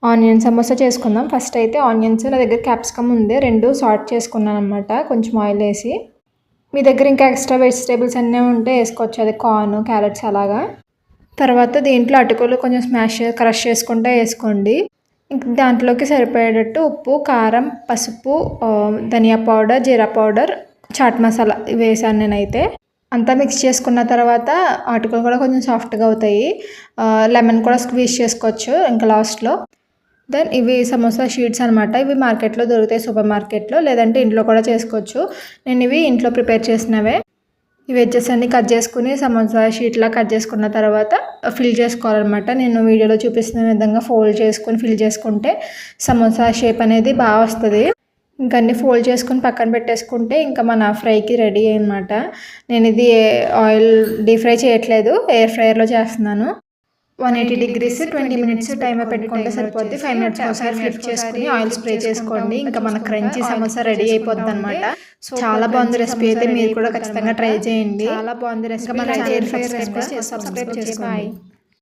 Onion samosa చేసుకుందాం. First అయితే onions నా దగ్గర క్యాప్సికమ్ ఉంది, 2 సార్ట్ చేసుకున్నాను అనమాట కొంచెం ఆయిల్ వేసి. మీ దగ్గర ఇంకా ఎక్స్ట్రా వెజిటేబుల్స్ అన్నీ ఉంటే వేసుకోవచ్చు, అది కార్న్, క్యారెట్స్ అలాగా. తర్వాత దీంట్లో అటుకులు కొంచెం క్రష్ చేసుకుంటే వేసుకోండి. ఇంక దాంట్లోకి సరిపోయేటట్టు ఉప్పు, కారం, పసుపు, ధనియా పౌడర్, జీరా పౌడర్, చాట్ మసాలా వేసాను నేనైతే. అంతా మిక్స్ చేసుకున్న తర్వాత అటుకులు కూడా కొంచెం సాఫ్ట్గా అవుతాయి. లెమన్ కూడా స్క్వీజ్ చేసుకోవచ్చు ఇంకా లాస్ట్లో. దెన్ ఇవి సమోసా షీట్స్ అనమాట. ఇవి మార్కెట్లో దొరుకుతాయి, సూపర్ మార్కెట్లో, లేదంటే ఇంట్లో కూడా చేసుకోవచ్చు. నేను ఇవి ఇంట్లో ప్రిపేర్ చేసినవే. ఈ వెజ్జెస్ అన్నీ కట్ చేసుకుని సమోసా షీట్లా కట్ చేసుకున్న తర్వాత ఫిల్ చేసుకోవాలన్నమాట. నేను వీడియోలో చూపిస్తున్న విధంగా ఫోల్డ్ చేసుకుని ఫిల్ చేసుకుంటే సమోసా షేప్ అనేది బాగా వస్తుంది. ఇంకా అన్నీ ఫోల్డ్ చేసుకుని పక్కన పెట్టేసుకుంటే ఇంకా మన ఫ్రైకి రెడీ అన్నమాట. నేను ఇది ఆయిల్ డీప్ ఫ్రై చేయట్లేదు, ఎయిర్ ఫ్రైయర్లో చేస్తున్నాను. 180 degrees 20 minutes టైమర్ పెట్టుకుంటే సరిపోద్ది. 5 minutes ఒకసారి ఫ్లిప్ చేసుకుని ఆయిల్ స్ప్రే చేసుకోండి. ఇంకా మన క్రంచీ సమోసా రెడీ అయిపోద్ది అనమాట. చాలా బాగుంది రెసిపీ అయితే, మీరు కూడా ఖచ్చితంగా ట్రై చేయండి. చాలా బాగుంది రెసిపీ. సబ్స్క్రైబ్ చేసుకోండి.